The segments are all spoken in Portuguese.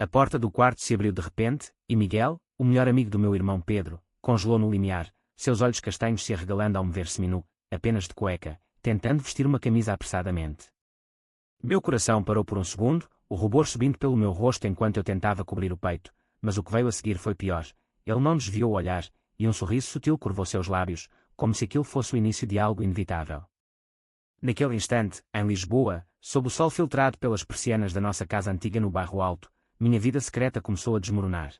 A porta do quarto se abriu de repente, e Miguel, o melhor amigo do meu irmão Pedro, congelou no limiar, seus olhos castanhos se arregalando ao me ver seminu, apenas de cueca, tentando vestir uma camisa apressadamente. Meu coração parou por um segundo, o rubor subindo pelo meu rosto enquanto eu tentava cobrir o peito, mas o que veio a seguir foi pior. Ele não desviou o olhar, e um sorriso sutil curvou seus lábios, como se aquilo fosse o início de algo inevitável. Naquele instante, em Lisboa, sob o sol filtrado pelas persianas da nossa casa antiga no Bairro Alto, minha vida secreta começou a desmoronar.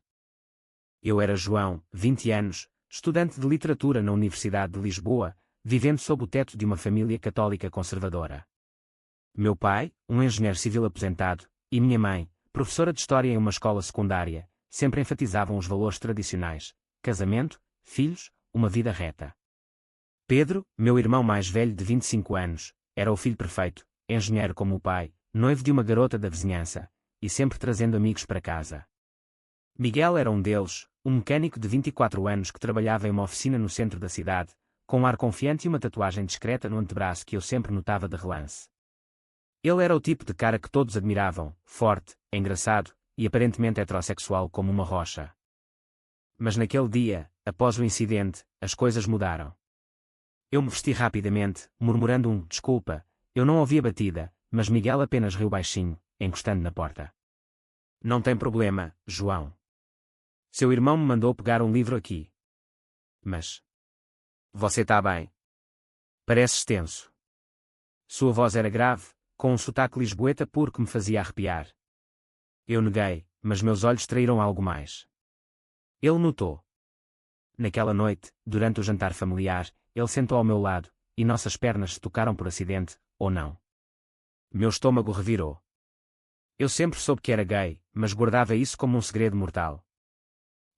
Eu era João, 20 anos, estudante de literatura na Universidade de Lisboa, vivendo sob o teto de uma família católica conservadora. Meu pai, um engenheiro civil aposentado, e minha mãe, professora de história em uma escola secundária, sempre enfatizavam os valores tradicionais: casamento, filhos, uma vida reta. Pedro, meu irmão mais velho de 25 anos, era o filho perfeito, engenheiro como o pai, noivo de uma garota da vizinhança, e sempre trazendo amigos para casa. Miguel era um deles, um mecânico de 24 anos que trabalhava em uma oficina no centro da cidade, com um ar confiante e uma tatuagem discreta no antebraço que eu sempre notava de relance. Ele era o tipo de cara que todos admiravam, forte, engraçado, e aparentemente heterossexual como uma rocha. Mas naquele dia, após o incidente, as coisas mudaram. Eu me vesti rapidamente, murmurando desculpa, eu não ouvi a batida, mas Miguel apenas riu baixinho, encostando na porta. Não tem problema, João. Seu irmão me mandou pegar um livro aqui. Mas... Você tá bem? Pareces tenso. Sua voz era grave, com um sotaque lisboeta puro que me fazia arrepiar. Eu neguei, mas meus olhos traíram algo mais. Ele notou. Naquela noite, durante o jantar familiar, ele sentou ao meu lado, e nossas pernas se tocaram por acidente, ou não. Meu estômago revirou. Eu sempre soube que era gay, mas guardava isso como um segredo mortal.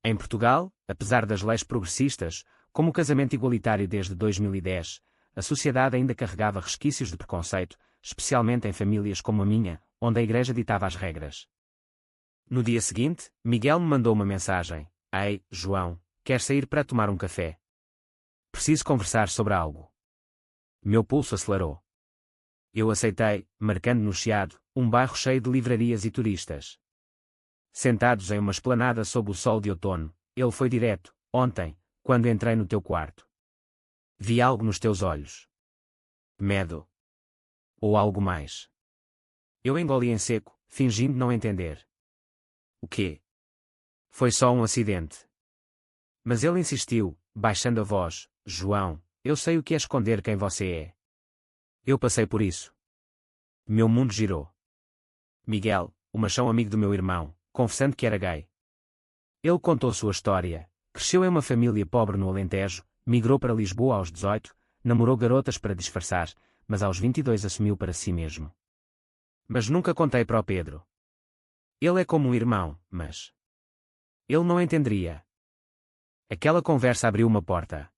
Em Portugal, apesar das leis progressistas, como o casamento igualitário desde 2010, a sociedade ainda carregava resquícios de preconceito, especialmente em famílias como a minha, onde a igreja ditava as regras. No dia seguinte, Miguel me mandou uma mensagem. Ei, João, quer sair para tomar um café? Preciso conversar sobre algo. Meu pulso acelerou. Eu aceitei, marcando no Chiado, um bairro cheio de livrarias e turistas. Sentados em uma esplanada sob o sol de outono, ele foi direto. Ontem, quando entrei no teu quarto, vi algo nos teus olhos. Medo. Ou algo mais. Eu engoli em seco, fingindo não entender. O quê? Foi só um acidente. Mas ele insistiu, baixando a voz. João, eu sei o que é esconder quem você é. Eu passei por isso. Meu mundo girou. Miguel, o machão amigo do meu irmão, confessando que era gay. Ele contou sua história. Cresceu em uma família pobre no Alentejo, migrou para Lisboa aos 18, namorou garotas para disfarçar, mas aos 22 assumiu para si mesmo. Mas nunca contei para o Pedro. Ele é como um irmão, mas... Ele não entenderia. Aquela conversa abriu uma porta.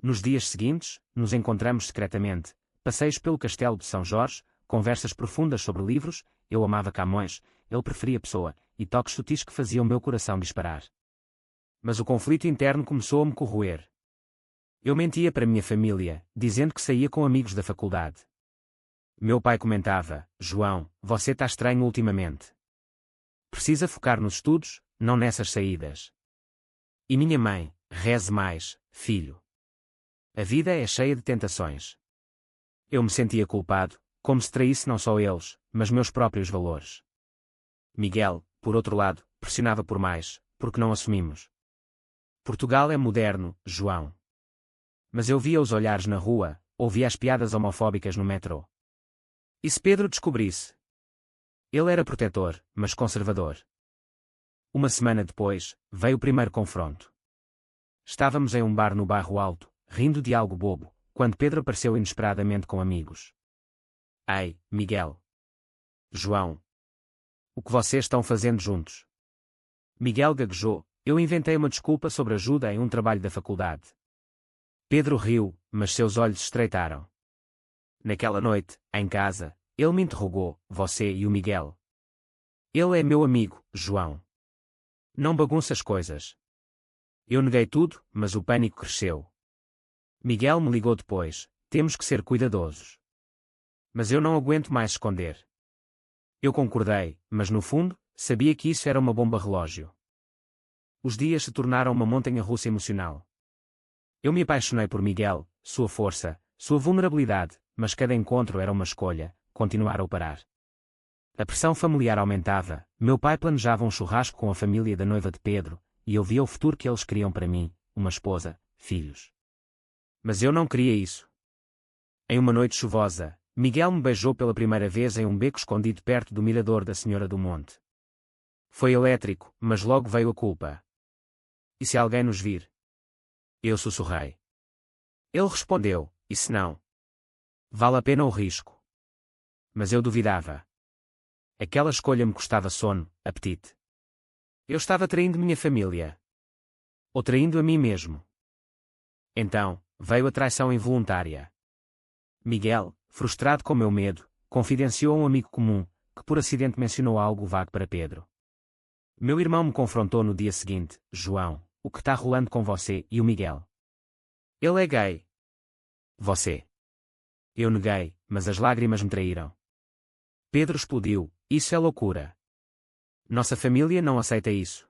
Nos dias seguintes, nos encontramos secretamente, passeios pelo castelo de São Jorge, conversas profundas sobre livros, eu amava Camões, ele preferia Pessoa, e toques sutis que faziam meu coração disparar. Mas o conflito interno começou a me corroer. Eu mentia para minha família, dizendo que saía com amigos da faculdade. Meu pai comentava, João, você tá estranho ultimamente. Precisa focar nos estudos, não nessas saídas. E minha mãe, reze mais, filho. A vida é cheia de tentações. Eu me sentia culpado, como se traísse não só eles, mas meus próprios valores. Miguel, por outro lado, pressionava por mais, porque não assumimos. Portugal é moderno, João. Mas eu via os olhares na rua, ouvia as piadas homofóbicas no metrô. E se Pedro descobrisse? Ele era protetor, mas conservador. Uma semana depois, veio o primeiro confronto. Estávamos em um bar no Bairro Alto, rindo de algo bobo, quando Pedro apareceu inesperadamente com amigos. Ei, Miguel. João. O que vocês estão fazendo juntos? Miguel gaguejou, eu inventei uma desculpa sobre ajuda em um trabalho da faculdade. Pedro riu, mas seus olhos estreitaram. Naquela noite, em casa, ele me interrogou, você e o Miguel. Ele é meu amigo, João. Não bagunça as coisas. Eu neguei tudo, mas o pânico cresceu. Miguel me ligou depois, temos que ser cuidadosos. Mas eu não aguento mais esconder. Eu concordei, mas no fundo, Sabia que isso era uma bomba relógio. Os dias se tornaram uma montanha-russa emocional. Eu me apaixonei por Miguel, sua força, sua vulnerabilidade, mas cada encontro era uma escolha, continuar ou parar. A pressão familiar aumentava, meu pai planejava um churrasco com a família da noiva de Pedro, e eu via o futuro que eles queriam para mim, uma esposa, filhos. Mas eu não queria isso. Em uma noite chuvosa, Miguel me beijou pela primeira vez em um beco escondido perto do mirador da Senhora do Monte. Foi elétrico, mas logo veio a culpa. E se alguém nos vir? Eu sussurrei. Ele respondeu, e se não? Vale a pena o risco. Mas eu duvidava. Aquela escolha me custava sono, apetite. Eu estava traindo minha família. Ou traindo a mim mesmo. Então, veio a traição involuntária. Miguel, frustrado com meu medo, confidenciou a um amigo comum, que por acidente mencionou algo vago para Pedro. Meu irmão me confrontou no dia seguinte, João, o que está rolando com você e o Miguel? Ele é gay. Você. Eu neguei, mas as lágrimas me traíram. Pedro explodiu, isso é loucura. Nossa família não aceita isso.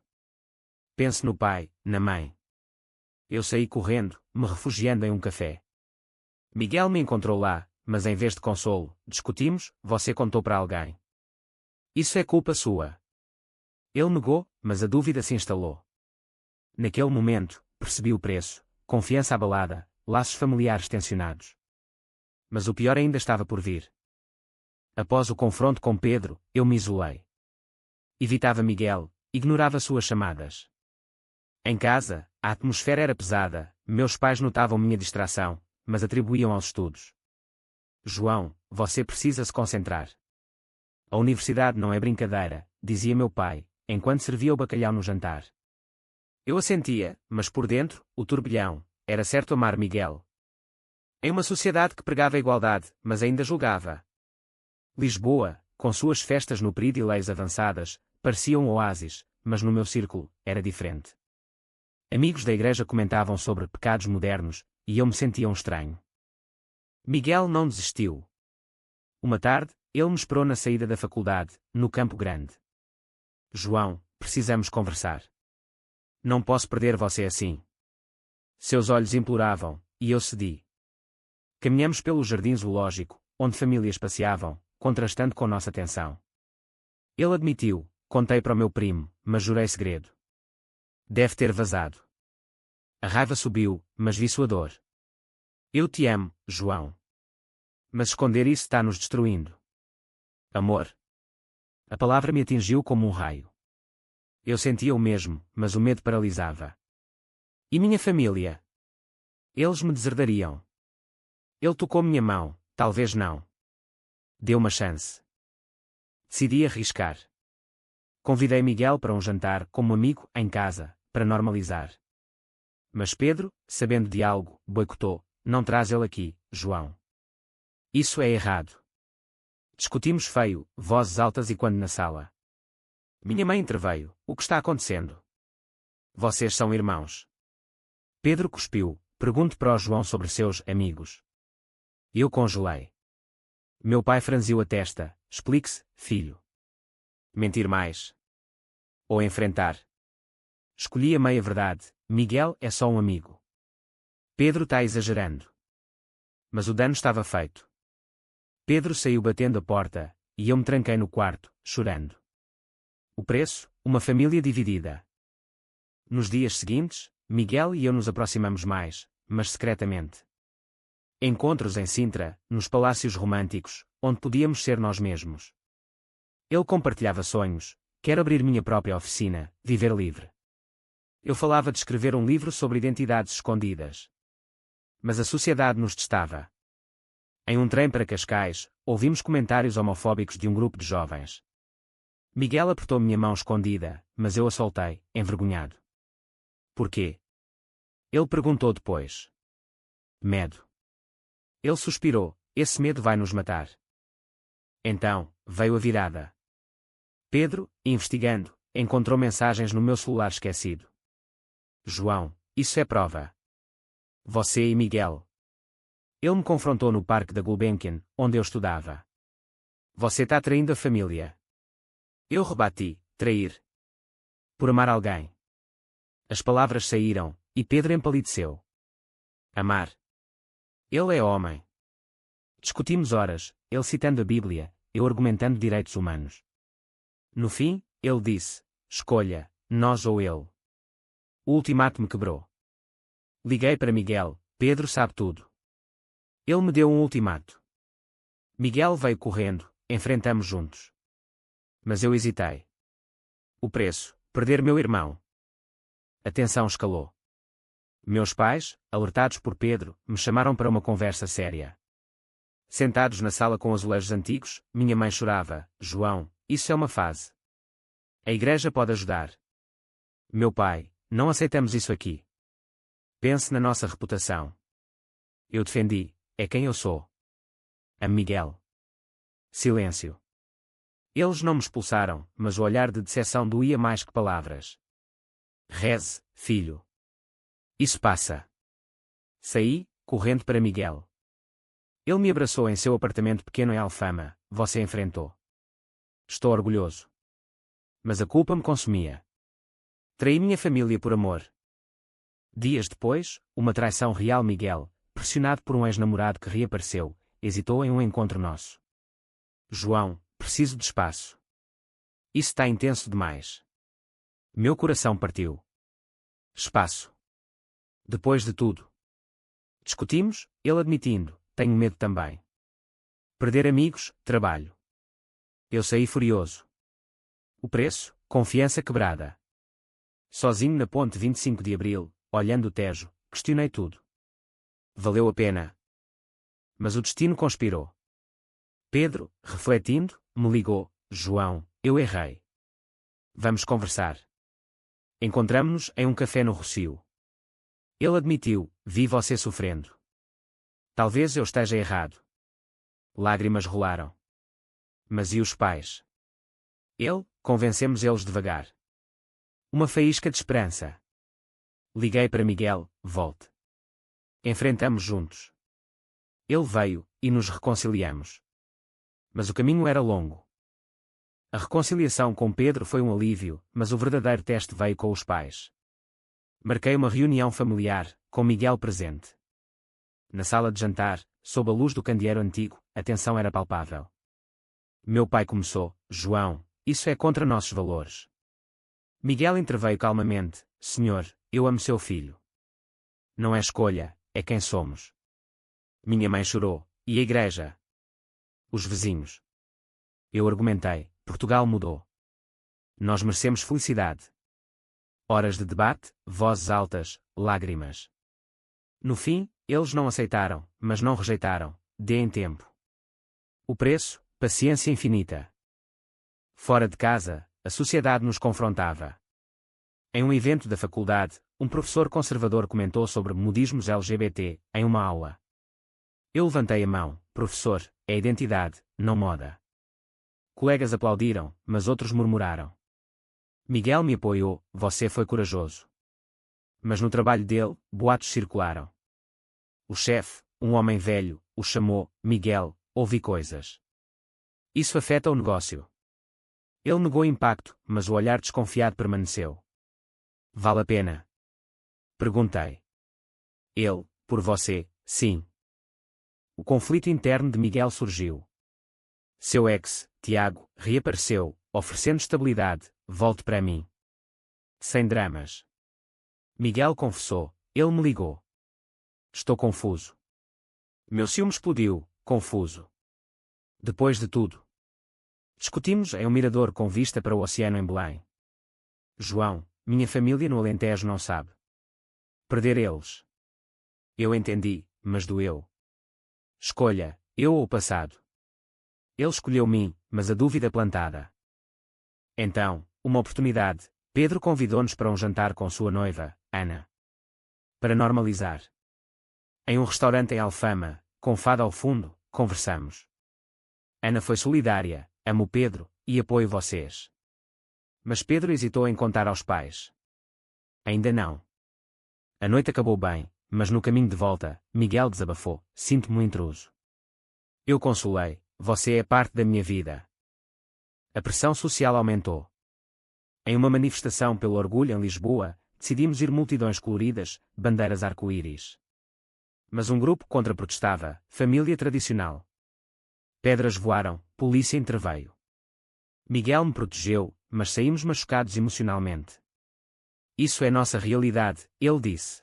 Pense no pai, na mãe. Eu saí correndo, me refugiando em um café. Miguel me encontrou lá, mas em vez de consolo, discutimos, você contou para alguém. Isso é culpa sua. Ele negou, mas a dúvida se instalou. Naquele momento, percebi o preço, confiança abalada, laços familiares tensionados. Mas o pior ainda estava por vir. Após o confronto com Pedro, eu me isolei. Evitava Miguel, ignorava suas chamadas. Em casa, a atmosfera era pesada, meus pais notavam minha distração, mas atribuíam aos estudos. João, você precisa se concentrar. A universidade não é brincadeira, dizia meu pai, enquanto servia o bacalhau no jantar. Eu assentia, mas por dentro, o turbilhão, era certo amar Miguel. Em uma sociedade que pregava a igualdade, mas ainda julgava. Lisboa, com suas festas no período e leis avançadas, parecia um oásis, mas no meu círculo, era diferente. Amigos da igreja comentavam sobre pecados modernos, e eu me sentia um estranho. Miguel não desistiu. Uma tarde, ele me esperou na saída da faculdade, no Campo Grande. João, precisamos conversar. Não posso perder você assim. Seus olhos imploravam, e eu cedi. Caminhamos pelo jardim zoológico, onde famílias passeavam, contrastando com nossa tensão. Ele admitiu, contei para o meu primo, mas jurei segredo. Deve ter vazado. A raiva subiu, mas vi sua dor. Eu te amo, João. Mas esconder isso está nos destruindo. Amor. A palavra me atingiu como um raio. Eu sentia o mesmo, mas o medo paralisava. E minha família? Eles me deserdariam. Ele tocou minha mão, talvez não. Deu uma chance. Decidi arriscar. Convidei Miguel para um jantar como amigo, em casa, para normalizar. Mas Pedro, sabendo de algo, boicotou, não traz ele aqui, João. Isso é errado. Discutimos feio, vozes altas e quando na sala. Minha mãe interveio, o que está acontecendo? Vocês são irmãos. Pedro cuspiu, pergunto para o João sobre seus amigos. Eu congelei. Meu pai franziu a testa, explique-se, filho. Mentir mais. Ou enfrentar. Escolhi a meia-verdade, Miguel é só um amigo. Pedro está exagerando. Mas o dano estava feito. Pedro saiu batendo a porta, e eu me tranquei no quarto, chorando. O preço, uma família dividida. Nos dias seguintes, Miguel e eu nos aproximamos mais, mas secretamente. Encontros em Sintra, nos palácios românticos, onde podíamos ser nós mesmos. Ele compartilhava sonhos, quero abrir minha própria oficina, viver livre. Eu falava de escrever um livro sobre identidades escondidas. Mas a sociedade nos testava. Em um trem para Cascais, ouvimos comentários homofóbicos de um grupo de jovens. Miguel apertou minha mão escondida, mas eu a soltei, envergonhado. Porquê? Ele perguntou depois. Medo. Ele suspirou, esse medo vai nos matar. Então, veio a virada. Pedro, investigando, encontrou mensagens no meu celular esquecido. João, isso é prova. Você e Miguel. Ele me confrontou no parque da Gulbenkian, onde eu estudava. Você está traindo a família. Eu rebati, Trair. Por amar alguém. As palavras saíram, e Pedro empalideceu. Amar. Ele é homem. Discutimos horas, ele citando a Bíblia, eu argumentando direitos humanos. No fim, ele disse, escolha, nós ou ele. O ultimato me quebrou. Liguei para Miguel, Pedro sabe tudo. Ele me deu um ultimato. Miguel veio correndo, enfrentamos juntos. Mas eu hesitei. O preço, perder meu irmão. A tensão escalou. Meus pais, alertados por Pedro, me chamaram para uma conversa séria. Sentados na sala com azulejos antigos, minha mãe chorava, João, isso é uma fase. A igreja pode ajudar. Meu pai, não aceitamos isso aqui. Pense na nossa reputação. Eu defendi, é quem eu sou. Amo Miguel. Silêncio. Eles não me expulsaram, mas o olhar de decepção doía mais que palavras. Reze, filho. Isso passa. Saí, correndo para Miguel. Ele me abraçou em seu apartamento pequeno em Alfama, você enfrentou. Estou orgulhoso. Mas a culpa me consumia. Traí minha família por amor. Dias depois, uma traição real Miguel, pressionado por um ex-namorado que reapareceu, hesitou em um encontro nosso. João, preciso de espaço. Isso está intenso demais. Meu coração partiu. Espaço. Depois de tudo. Discutimos, ele admitindo, tenho medo também. Perder amigos, trabalho. Eu saí furioso. O preço, confiança quebrada. Sozinho na ponte 25 de Abril, olhando o Tejo, questionei tudo. Valeu a pena. Mas o destino conspirou. Pedro, refletindo, me ligou, João, eu errei. Vamos conversar. Encontramo-nos em um café no Rossio. Ele admitiu, vi você sofrendo. Talvez eu esteja errado. Lágrimas rolaram. Mas e os pais? Ele, convencemos eles devagar. Uma faísca de esperança. Liguei para Miguel, volte. Enfrentamos juntos. Ele veio, e nos reconciliamos. Mas o caminho era longo. A reconciliação com Pedro foi um alívio, mas o verdadeiro teste veio com os pais. Marquei uma reunião familiar, com Miguel presente. Na sala de jantar, sob a luz do candeeiro antigo, a tensão era palpável. Meu pai começou, João, isso é contra nossos valores. Miguel interveio calmamente, Senhor, eu amo seu filho. Não é escolha, é quem somos. Minha mãe chorou, e a igreja? Os vizinhos. Eu argumentei, Portugal mudou. Nós merecemos felicidade. Horas de debate, vozes altas, lágrimas. No fim, eles não aceitaram, mas não rejeitaram, deem tempo. O preço, paciência infinita. Fora de casa, a sociedade nos confrontava. Em um evento da faculdade, um professor conservador comentou sobre modismos LGBT, em uma aula. Eu levantei a mão, professor, é identidade, não moda. Colegas aplaudiram, mas outros murmuraram. Miguel me apoiou, você foi corajoso. Mas no trabalho dele, boatos circularam. O chefe, um homem velho, o chamou, Miguel, ouvi coisas. Isso afeta o negócio. Ele negou o impacto, mas o olhar desconfiado permaneceu. Vale a pena? Perguntei. Ele, por você, sim. O conflito interno de Miguel surgiu. Seu ex, Tiago, reapareceu, oferecendo estabilidade, volte para mim. Sem dramas. Miguel confessou, ele me ligou. Estou confuso. Meu ciúme explodiu, confuso. Depois de tudo. Discutimos em um mirador com vista para o oceano em Belém. João, minha família no Alentejo não sabe. Perder eles. Eu entendi, mas doeu. Escolha, eu ou o passado. Ele escolheu mim, mas a dúvida plantada. Então, uma oportunidade, Pedro convidou-nos para um jantar com sua noiva, Ana. Para normalizar. Em um restaurante em Alfama, com fado ao fundo, conversamos. Ana foi solidária, amo Pedro, e apoio vocês. Mas Pedro hesitou em contar aos pais. Ainda não. A noite acabou bem, mas no caminho de volta, Miguel desabafou, sinto-me um intruso. Eu consolei, você é parte da minha vida. A pressão social aumentou. Em uma manifestação pelo orgulho em Lisboa, decidimos ir multidões coloridas, bandeiras arco-íris. Mas um grupo contra-protestava, família tradicional. Pedras voaram, polícia interveio. Miguel me protegeu, mas saímos machucados emocionalmente. Isso é nossa realidade, ele disse.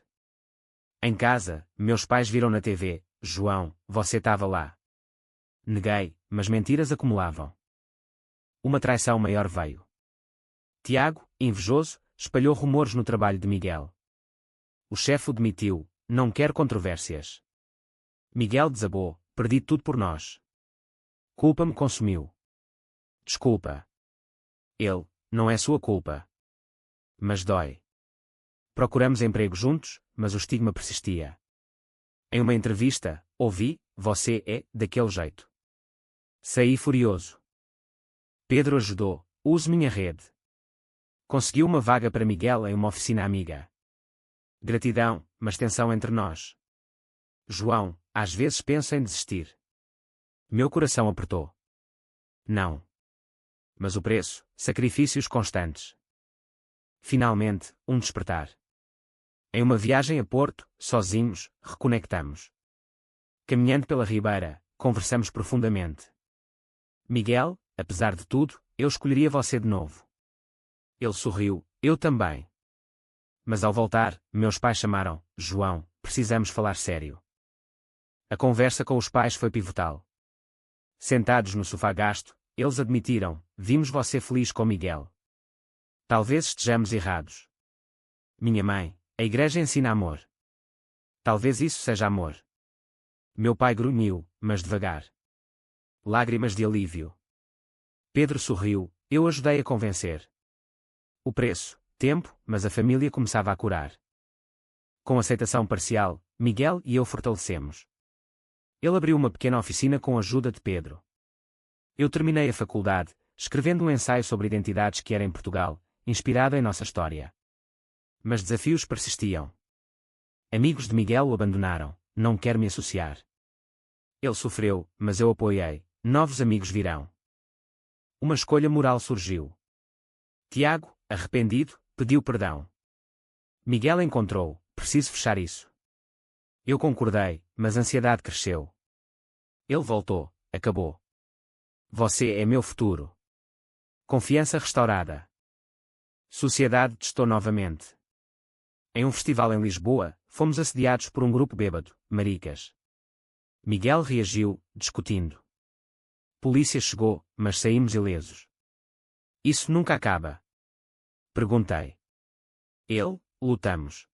Em casa, meus pais viram na TV, João, você estava lá. Neguei, mas mentiras acumulavam. Uma traição maior veio. Tiago, invejoso, espalhou rumores no trabalho de Miguel. O chefe o demitiu, não quer controvérsias. Miguel desabou, perdi tudo por nós. Culpa me consumiu. Desculpa. Ele, não é sua culpa. Mas dói. Procuramos emprego juntos, mas o estigma persistia. Em uma entrevista, ouvi, você é, daquele jeito. Saí furioso. Pedro ajudou, use minha rede. Conseguiu uma vaga para Miguel em uma oficina amiga. Gratidão, mas tensão entre nós. João, às vezes penso em desistir. Meu coração apertou. Não. Mas o preço, sacrifícios constantes. Finalmente, um despertar. Em uma viagem a Porto, sozinhos, reconectamos. Caminhando pela ribeira, conversamos profundamente. Miguel, apesar de tudo, eu escolheria você de novo. Ele sorriu, eu também. Mas ao voltar, meus pais chamaram, João, precisamos falar sério. A conversa com os pais foi pivotal. Sentados no sofá gasto, eles admitiram, vimos você feliz com Miguel. Talvez estejamos errados. Minha mãe, a igreja ensina amor. Talvez isso seja amor. Meu pai grunhiu, mas devagar. Lágrimas de alívio. Pedro sorriu, eu ajudei a convencer. O preço, tempo, mas a família começava a curar. Com aceitação parcial, Miguel e eu fortalecemos. Ele abriu uma pequena oficina com a ajuda de Pedro. Eu terminei a faculdade, escrevendo um ensaio sobre identidades que era em Portugal, inspirado em nossa história. Mas desafios persistiam. Amigos de Miguel o abandonaram, não quer me associar. Ele sofreu, mas eu apoiei, novos amigos virão. Uma escolha moral surgiu. Tiago, arrependido, pediu perdão. Miguel encontrou, preciso fechar isso. Eu concordei, mas a ansiedade cresceu. Ele voltou, acabou. Você é meu futuro. Confiança restaurada. Sociedade testou novamente. Em um festival em Lisboa, fomos assediados por um grupo bêbado, maricas. Miguel reagiu, discutindo. Polícia chegou, mas saímos ilesos. Isso nunca acaba. Perguntei. Ele, lutamos.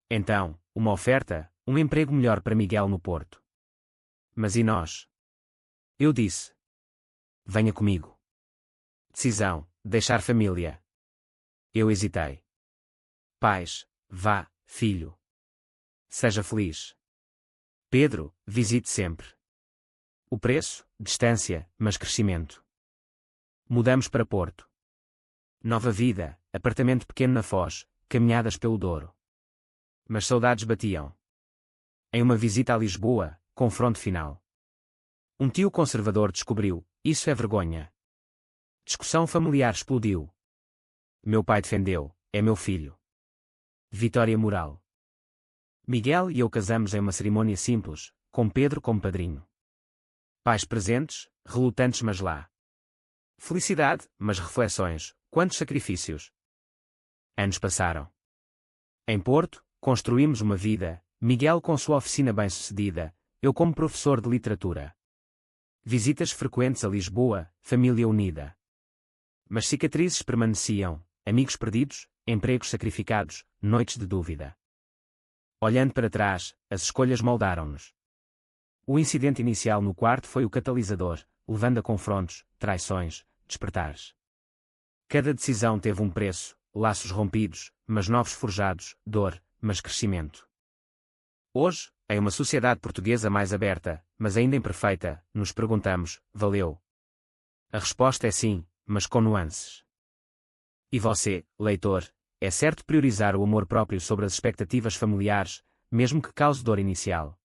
Então, uma oferta, um emprego melhor para Miguel no Porto. Mas e nós? Eu disse. Venha comigo. Decisão, deixar família. Eu hesitei. Pais, vá, filho. Seja feliz. Pedro, visite sempre. O preço, distância, mas crescimento. Mudamos para Porto. Nova vida, apartamento pequeno na Foz, caminhadas pelo Douro. Mas saudades batiam. Em uma visita a Lisboa, confronto final. Um tio conservador descobriu, isso é vergonha. Discussão familiar explodiu. Meu pai defendeu, é meu filho. Vitória moral. Miguel e eu casamos em uma cerimônia simples, com Pedro como padrinho. Pais presentes, relutantes mas lá. Felicidade, mas reflexões, quantos sacrifícios. Anos passaram. Em Porto, construímos uma vida, Miguel com sua oficina bem-sucedida, eu como professor de literatura. Visitas frequentes a Lisboa, família unida. Mas cicatrizes permaneciam, amigos perdidos, empregos sacrificados, noites de dúvida. Olhando para trás, as escolhas moldaram-nos. O incidente inicial no quarto foi o catalisador, levando a confrontos, traições, despertares. Cada decisão teve um preço, laços rompidos, mas novos forjados, dor, mas crescimento. Hoje, em uma sociedade portuguesa mais aberta, mas ainda imperfeita, nos perguntamos, valeu? A resposta é sim, mas com nuances. E você, leitor, é certo priorizar o amor próprio sobre as expectativas familiares, mesmo que cause dor inicial.